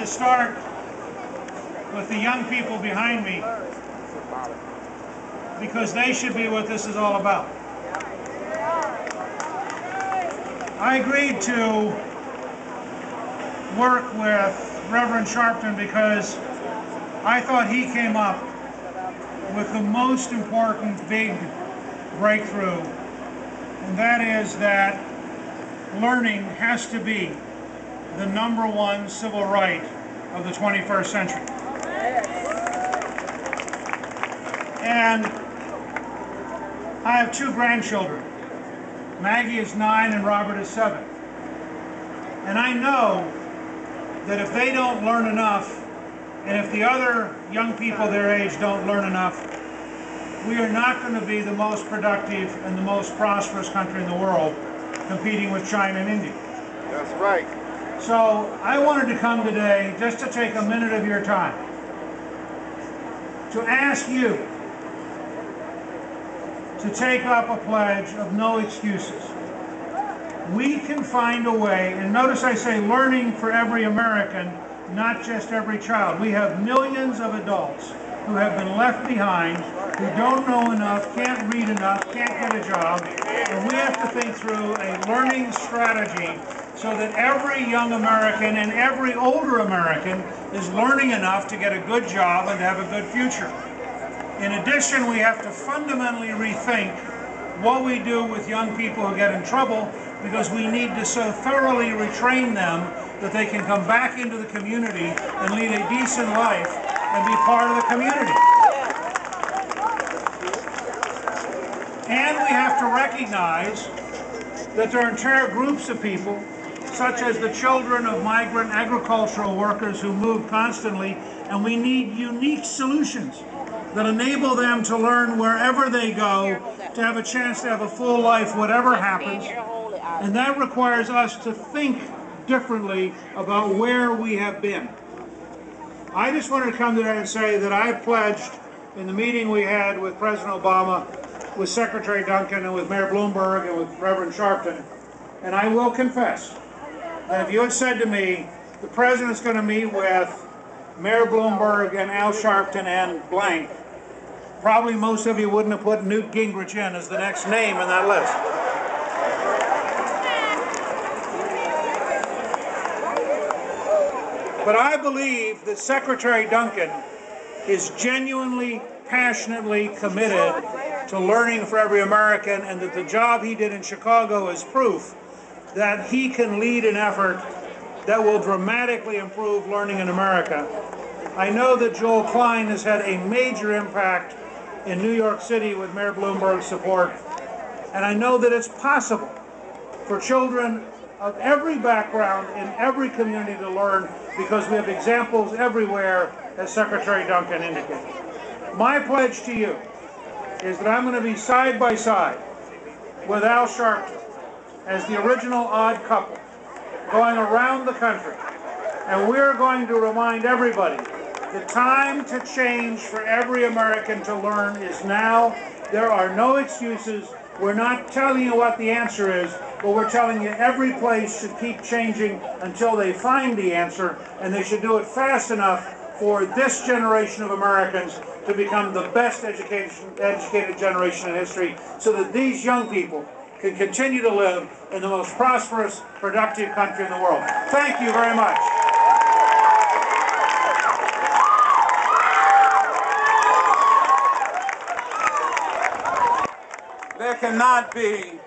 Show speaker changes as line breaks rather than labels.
to start with the young people behind me because they should be what this is all about. I agreed to work with Reverend Sharpton because I thought he came up with the most important big breakthrough, and that is that learning has to be the #1 civil right of the 21st century. And I have 2 grandchildren. Maggie is 9 and Robert is 7. And I know that if they don't learn enough, and if the other young people their age don't learn enough, we are not going to be the most productive and the most prosperous country in the world, competing with China and India.
That's right.
So I wanted to come today just to take a minute of your time to ask you to take up a pledge of no excuses. We can find a way, and notice I say learning for every American, not just every child. We have millions of adults who have been left behind, who don't know enough, can't read enough, can't get a job, and we have to think through a learning strategy so that every young American and every older American is learning enough to get a good job and to have a good future. In addition, we have to fundamentally rethink what we do with young people who get in trouble, because we need to so thoroughly retrain them that they can come back into the community and lead a decent life and be part of the community. And we have to recognize that there are entire groups of people, such as the children of migrant agricultural workers who move constantly, and we need unique solutions that enable them to learn wherever they go, to have a chance to have a full life, whatever happens. And that requires us to think differently about where we have been. I just wanted to come today and say that I pledged in the meeting we had with President Obama, with Secretary Duncan, and with Mayor Bloomberg, and with Reverend Sharpton, and I will confess that if you had said to me, the President's going to meet with Mayor Bloomberg and Al Sharpton and blank, probably most of you wouldn't have put Newt Gringrich in as the next name in that list. But I believe that Secretary Duncan is genuinely, passionately committed to learning for every American, and that the job he did in Chicago is proof that he can lead an effort that will dramatically improve learning in America. I know that Joel Klein has had a major impact in New York City with Mayor Bloomberg's support, and I know that it's possible for children of every background in every community to learn, because we have examples everywhere, as Secretary Duncan indicated. My pledge to you is that I'm going to be side by side with Al Sharpton as the original odd couple, going around the country, and we're going to remind everybody the time to change for every American to learn is now. There are no excuses. We're not telling you what the answer is, but we're telling you every place should keep changing until they find the answer, and they should do it fast enough for this generation of Americans to become the best educated generation in history, so that these young people can continue to live in the most prosperous, productive country in the world. Thank you very much.
There cannot be